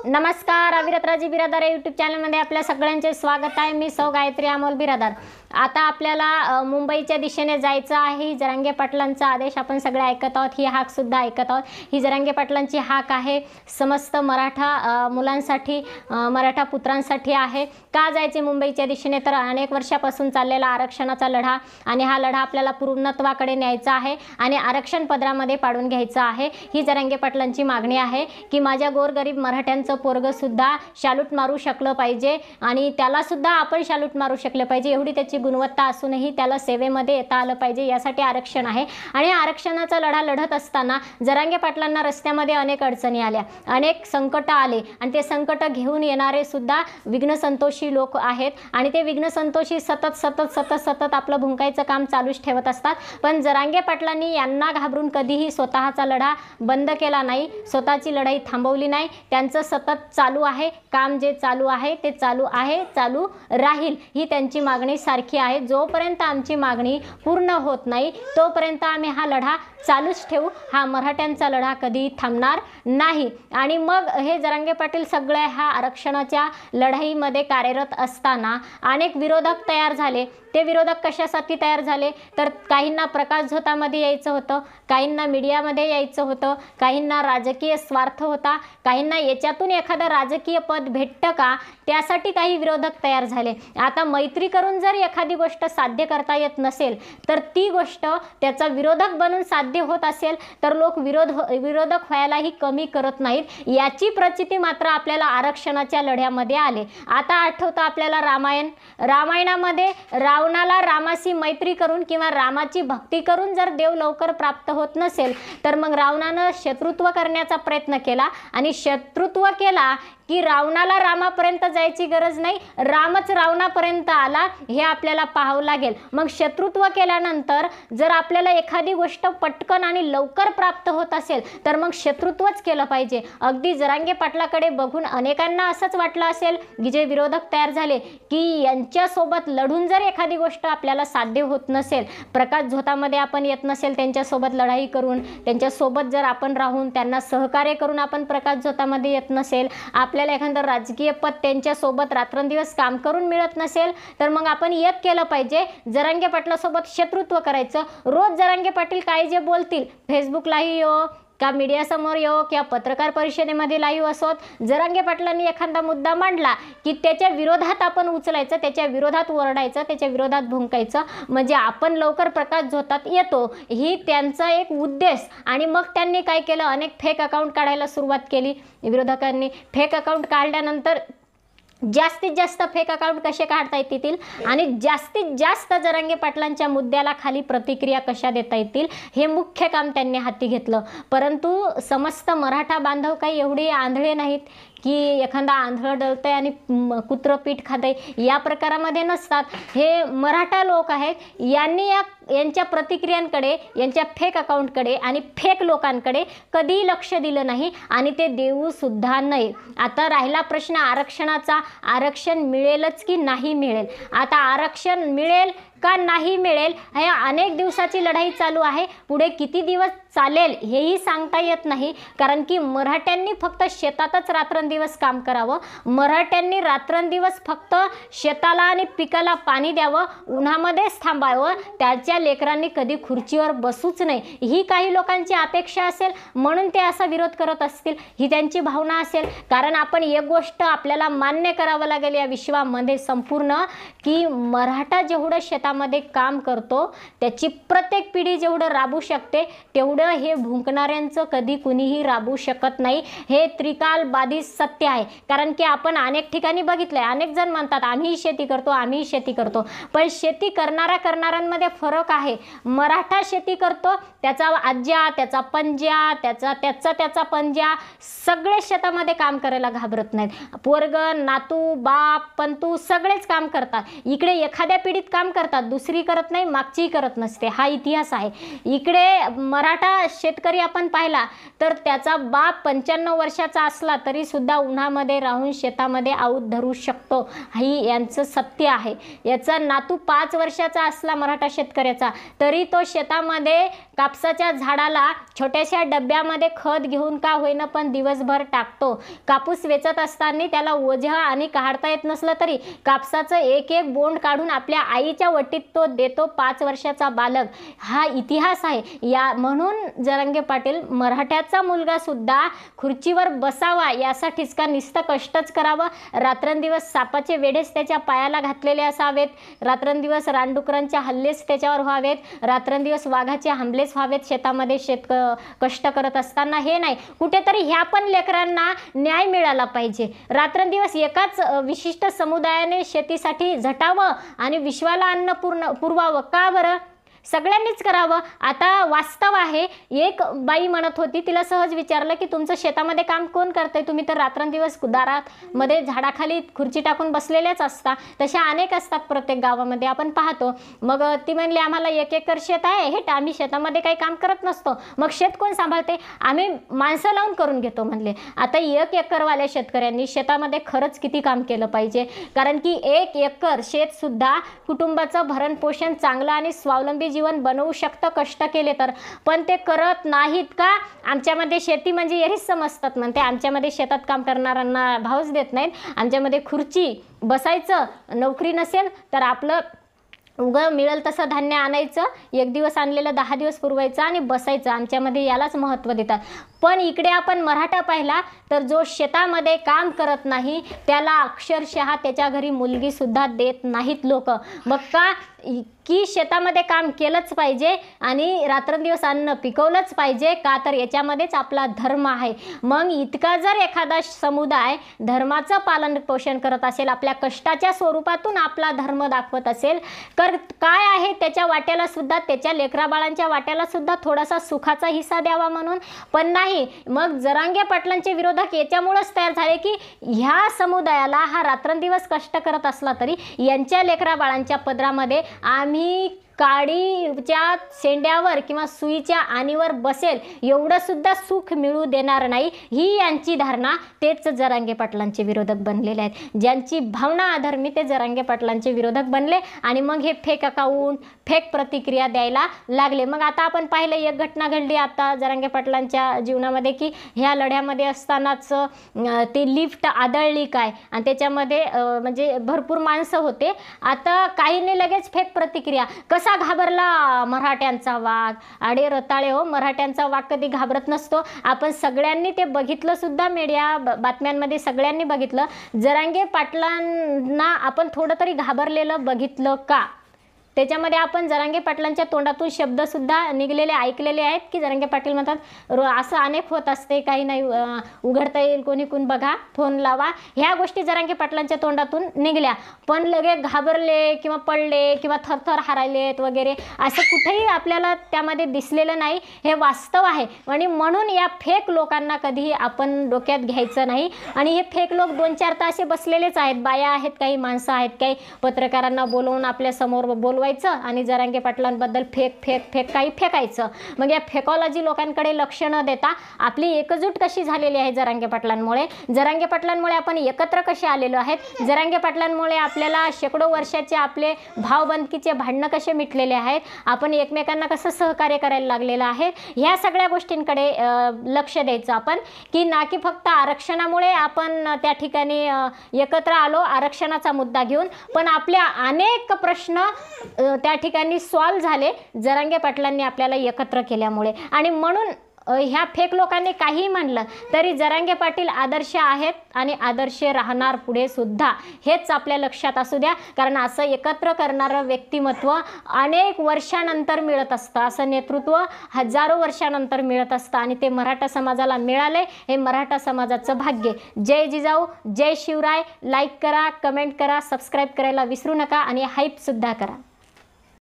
नमस्कार, अविरत राजी बिरादार यूट्यूब चॅनलमध्ये आपल्या सगळ्यांचे स्वागत आहे। मी सौ गायत्री अमोल बिरादार। आता आपल्याला मुंबईच्या दिशेने जायचं आहे। जरांगे पाटलांचा आदेश आपण सगळे ऐकत आहोत, ही हाक सुद्धा ऐकत आहोत। ही जरांगे पाटलांची हाक आहे समस्त मराठा मुलांसाठी, मराठा पुत्रांसाठी आहे। का जायचे मुंबईच्या दिशेने? तर अनेक वर्षापासून चाललेला आरक्षणाचा लढा आणि हा लढा आपल्याला पूर्णत्वाकडे न्यायचा आहे आणि आरक्षण पदरामध्ये पाडून घ्यायचं आहे। ही जरांगे पाटलांची मागणी आहे की माझ्या गोरगरीब मराठ्यांचं पोरग सुद्धा शालूट मारू शकलं पाहिजे आणि त्याला सुद्धा आपण शालूट मारू शकले पाहिजे, एवढी त्याची गुणवत्ता असूनही त्याला सेवेमध्ये येता आलं पाहिजे, यासाठी आरक्षण आहे। आणि आरक्षणाचा लढा लढत असताना जरांगे पाटलांना रस्त्यामध्ये अनेक अडचणी आल्या, अनेक संकट आले आणि ते संकट घेऊन येणारे सुद्धा विघ्नसंतोषी लोक आहेत आणि ते विघ्नसंतोषी सतत आपलं भुंकायचं काम चालूच ठेवत असतात। पण जरांगे पाटलांनी यांना घाबरून कधीही स्वतःचा लढा बंद केला नाही, स्वतःची लढाई थांबवली नाही। त्यांचं सतत चालू आहे काम, जे चालू आहे ते चालू आहे, चालू राहील, ही त्यांची मागणी सारखी आहे। जोपर्यंत आमची मागणी पूर्ण होत नाही तोपर्यंत आम्ही हा लढा चालूच ठेवू, हा मराठ्यांचा लढा कधी थांबणार नाही। आणि मग हे जरांगे पाटील सगळे ह्या आरक्षणाच्या लढाईमध्ये कार्यरत असताना अनेक विरोधक तयार झाले। ते विरोधक कशासाठी तयार झाले? तर काहींना प्रकाश झोतामध्ये यायचं होतं, काहींना मीडियामध्ये यायचं होतं, काहींना राजकीय स्वार्थ होता, काहींना याच्यातून एखादं राजकीय पद भेटतं का, त्यासाठी काही विरोधक तयार झाले। आता मैत्री करून जर एखादी गोष्ट साध्य करता येत नसेल तर ती गोष्ट त्याचा विरोधक बनून साध्य होत असेल तर लोक विरोधक व्हायलाही कमी करत नाहीत। याची प्रचिती मात्र आपल्याला आरक्षणाच्या लढ्यामध्ये आले। आता आठवतं आपल्याला रामायणामध्ये रावणाला रामाशी मैत्री करून किंवा रामाची भक्ती करून जर देव लवकर प्राप्त होत नसेल तर मग रावणानं शत्रुत्व करण्याचा प्रयत्न केला आणि शत्रुत्व केला की रावणाला रामापर्यंत जायची गरज नाही, रामच रावणापर्यंत आला, हे आपल्याला पाहावं लागेल। मग शत्रुत्व केल्यानंतर जर आपल्याला एखादी गोष्ट पटकन आणि लवकर प्राप्त होत असेल तर मग शत्रुत्वच केलं पाहिजे। अगदी जरांगे पाटलाकडे बघून अनेकांना असंच वाटलं असेल की जे विरोधक तयार झाले की यांच्यासोबत लढून जर एखादी गोष्ट आपल्याला साध्य होत नसेल, प्रकाश झोतामध्ये आपण येत नसेल त्यांच्यासोबत लढाई करून, त्यांच्यासोबत जर आपण राहून त्यांना सहकार्य करून आपण प्रकाश झोतामध्ये येत नसेल, आपल्याला एखादं राजकीय पद त्यांच्यासोबत रात्रंदिवस काम करून मिळत नसेल तर मग आपण एक केलं पाहिजे, जरांगे पाटलासोबत शत्रुत्व करायचं। रोज जरांगे पाटील काय जे बोलतील, फेसबुकलाही येऊ का मीडियासमोर येऊ किंवा पत्रकार परिषदेमध्ये लाईव्ह असोत, जरांगे पाटलांनी एखादा मुद्दा मांडला की त्याच्या विरोधात आपण उचलायचं, त्याच्या विरोधात ओरडायचं, त्याच्या विरोधात भुंकायचं, म्हणजे आपण लवकर प्रकाश झोतात येतो, ही त्यांचा एक उद्देश। आणि मग त्यांनी काय केलं, अनेक फेक अकाउंट काढायला सुरुवात केली विरोधकांनी। फेक अकाउंट काढल्यानंतर जास्तीत जास्त फेक अकाउंट कसे काढता येतील आणि जास्तीत जास्त जरांगे पाटलांच्या मुद्द्याला खाली प्रतिक्रिया कशा देता येतील, हे मुख्य काम त्यांनी हाती घेतलं। परंतु समस्त मराठा बांधव काही एवढे आंधळे नाहीत की एखादा आंधळ डळतंय आणि कुत्रं पीठ खातंय, या प्रकारामध्ये नसतात। हे मराठा लोक आहेत, यांनी यांच्या प्रतिक्रियांकडे, यांच्या फेक अकाउंटकडे आणि फेक लोकांकडे कधीही लक्ष दिलं नाही आणि ते देऊ सुद्धा नाही। आता राहिला प्रश्न आरक्षणाचा, आरक्षण मिळेलच की नाही मिळेल? आता आरक्षण मिळेल का नाही मिळेल हे अनेक दिवसाची लढाई चालू आहे, पुढे किती दिवस चालेल हेही सांगता येत नाही। कारण की मराठ्यांनी फक्त शेतातच रात्रंदिवस काम करावं, मराठ्यांनी रात्रंदिवस फक्त शेताला आणि पिकाला पाणी द्यावं, उन्हामध्येच थांबावं, त्याच्या लेकरांनी कधी खुर्चीवर बसूच नाही, ही काही लोकांची अपेक्षा असेल म्हणून ते असा विरोध करत असतील, ही त्यांची भावना असेल। कारण आपण एक गोष्ट आपल्याला मान्य करावं लागेल या विश्वामध्ये संपूर्ण, की मराठा जेवढं शेतामध्ये काम करतो त्याची प्रत्येक पिढी जेवढं राबू शकते तेवढं हे भुंकणाऱ्यांचं कधी कुणीही राबू शकत नाही, हे त्रिकालबाधित सत्य आहे। कारण की आपण अनेक ठिकाणी बघितलंय, अनेक जण म्हणतात आम्ही शेती करतो, आम्ही शेती करतो, पण शेती करणाऱ्यांमध्ये फरक आहे। मराठा शेती करतो, त्याचा आज्या, त्याचा पंजा, त्याचा पंजा, सगळे शेतामध्ये काम करायला घाबरत नाहीत। पोरग, नातू, बाप, पंतू सगळेच काम करतात। इकडे एखाद्या पिढीत काम करतात, दुसरी करत नाही, मागची करत नसते, हा इतिहास आहे। इकडे मराठा मराठा शेतकरी आपण पाहिला तर त्याचा बाप 95 वर्षाचा असला तरी सुद्धा उन्हामध्ये राहून शेतामध्ये आऊत धरू शकतो, ही यांचं सत्य आहे. याचा नातू 5 वर्षाचा असला मराठा शेतकऱ्याचा तरी तो शेतामध्ये कापसाच्या झाडाला छोट्याशा डब्यामध्ये खत घेऊन का होईना पण दिवसभर टाकतो. कापूस वेचत असताना त्याला ओझं आणि काढता येत नसलं तरी कापसाचं एक एक बोंड काढून आपल्या आईच्या वटीत तो देतो 5 वर्षाचा बालक. हा इतिहास आहे. या म्हणून जरांगे पाटील मराठ्याचा मुलगा सुद्धा खुर्चीवर बसावा यासाठीच का नुसतं कष्टच करावं, रात्रंदिवस सापाचे वेढेच त्याच्या पायाला घातलेले असावेत, रात्रंदिवस रानडुकरांच्या हल्लेच त्याच्यावर व्हावेत, रात्रंदिवस वाघाचे हमलेच व्हावेत शेतामध्ये कष्ट करत असताना. हे नाही, कुठेतरी ह्या पण लेकरांना न्याय मिळाला पाहिजे. रात्रंदिवस एकाच विशिष्ट समुदायाने शेतीसाठी झटावं आणि विश्वाला अन्न पुरवावं का बरं? सगळ्यांनीच करावं. आता वास्तव आहे, एक बाई म्हणत होती, तिला सहज विचारलं की तुमचं शेतामध्ये काम कोण करतंय, तुम्ही तर रात्रंदिवस दारामध्ये झाडाखाली खुर्ची टाकून बसलेल्याच असता, तशा अनेक असतात प्रत्येक गावामध्ये आपण पाहतो. मग ती म्हणली आम्हाला 1 एकर शेत आहे, हे आम्ही शेतामध्ये काही काम करत नसतो. मग शेत कोण सांभाळते? आम्ही माणसं लावून करून घेतो म्हणले. आता 1 एकरवाल्या शेतकऱ्यांनी शेतामध्ये खरंच किती काम केलं पाहिजे, कारण की 1 एकर शेत सुद्धा कुटुंबाचं भरणपोषण चांगलं आणि स्वावलंबी जीवन बनवू शकतं कष्ट केले तर. पण ते करत नाहीत का? आमच्यामध्ये शेती म्हणजे हेच समजतात म्हणते, आमच्यामध्ये शेतात काम करणाऱ्यांना भावच देत नाहीत, आमच्यामध्ये खुर्ची बसायचं, नोकरी नसेल तर आपलं उगं मिळेल तसं धान्य आणायचं, 1 दिवस आणलेलं 10 दिवस पुरवायचं आणि बसायचं, आमच्यामध्ये यालाच महत्त्व देतात. पण इकडे आपण मराठा पाहिला तर जो शेतामध्ये काम करत नाही त्याला अक्षरशः त्याच्या घरी मुलगीसुद्धा देत नाहीत लोक. मग का की शेतामध्ये काम केलंच पाहिजे आणि रात्रंदिवस अन्न पिकवलंच पाहिजे का, तर याच्यामध्येच आपला धर्म आहे. मग इतका जर एखादा समुदाय धर्माचं पालन पोषण करत असेल, आपल्या कष्टाच्या स्वरूपातून आपला धर्म दाखवत असेल, तर काय आहे त्याच्या वाट्याला सुद्धा, त्याच्या लेकराबाळांच्या वाट्याला सुद्धा थोडासा सुखाचा हिस्सा द्यावा म्हणून. पण नाही, मग जरांगे पाटलांचे विरोधक याच्यामुळेच तयार झाले की ह्या समुदायाला हा रात्रंदिवस कष्ट करत असला तरी यांच्या लेकराबाळांच्या पदरामध्ये आम्ही काडीच्या शेंड्यावर किंवा सुईच्या आणीवर बसेल एवढं सुद्धा सुख मिळू देणार नाही, ही यांची धारणा. तेच जरांगे पाटलांचे विरोधक बनलेले आहेत. ज्यांची भावना अधर्मी ते जरांगे पाटलांचे विरोधक बनले आणि मग हे फेक अकाउंट, फेक प्रतिक्रिया द्यायला लागले. मग आता आपण पाहिलं एक घटना घडली आता जरांगे पाटलांच्या जीवनामध्ये की ह्या लढ्यामध्ये असतानाच ती लिफ्ट आदळली काय आणि त्याच्यामध्ये म्हणजे भरपूर माणसं होते. आता काहींनी लगेच फेक प्रतिक्रिया, कसा घाबरला मराठ्यांचा वाघ? अडे रताळे हो, मराठ्यांचा वाघ कधी घाबरत नसतो. आपण सगळ्यांनी ते बघितलं सुद्धा, मीडिया बातम्यांमध्ये सगळ्यांनी बघितलं. जरांगे पाटलांना आपण थोडं तरी घाबरलेलं बघितलं का? त्याच्यामध्ये आपण जरांगे पाटलांच्या तोंडातून शब्दसुद्धा निघलेले ऐकलेले आहेत की जरांगे पाटील म्हणतात असं अनेक होत असते, काही नाही उघडता येईल, कोणी कोण बघा, फोन लावा, ह्या गोष्टी जरांगे पाटलांच्या तोंडातून निघल्या. पण लगे घाबरले किंवा पडले किंवा थरथर हारायलेत वगैरे असं कुठेही आपल्याला त्यामध्ये दिसलेलं नाही. हे वास्तव आहे आणि म्हणून या फेक लोकांना कधीही आपण डोक्यात घ्यायचं नाही. आणि हे फेक लोक 2-4 तास बसलेलेच आहेत, बाया आहेत, काही माणसं आहेत, काही पत्रकारांना बोलवून आपल्या समोर बोलवायचं आणि जरांगे पाटलांबद्दल फेक फेक फेक काही फेकायचं. मग या फेकॉलॉजी लोकांकडे लक्ष न देता आपली एकजूट कशी झालेली आहे जरांगे पाटलांमुळे, जरांगे पाटलांमुळे आपण एकत्र कसे आलेलो आहेत, जरांगे पाटलांमुळे आपल्याला शेकडो वर्षाचे आपले भावबंदकीचे भांडणं कसे मिटलेले आहेत, आपण एकमेकांना कसं सहकार्य करायला लागलेलं आहे, ह्या सगळ्या गोष्टींकडे लक्ष द्यायचं आपण, की ना की फक्त आरक्षणामुळे आपण त्या ठिकाणी एकत्र आलो आरक्षणाचा मुद्दा घेऊन. पण आपल्या अनेक प्रश्न त्या ठिकाणी सॉल्व झाले जरांगे पाटलांनी आपल्याला एकत्र केल्यामुळे. आणि म्हणून ह्या फेक लोकांनी काही म्हणलं तरी जरांगे पाटील आदर्श आहेत आणि आदर्श राहणार पुढे सुद्धा, हेच आपल्या लक्षात असू द्या. कारण असं एकत्र करणारं व्यक्तिमत्व अनेक वर्षानंतर मिळत असतं, असं नेतृत्व हजारो वर्षानंतर मिळत असतं आणि ते मराठा समाजाला मिळाले, हे मराठा समाजाचं भाग्य. जय जिजाऊ, जय शिवराय. लाईक करा, कमेंट करा, सबस्क्राईब करायला विसरू नका आणि हाईप सुद्धा करा.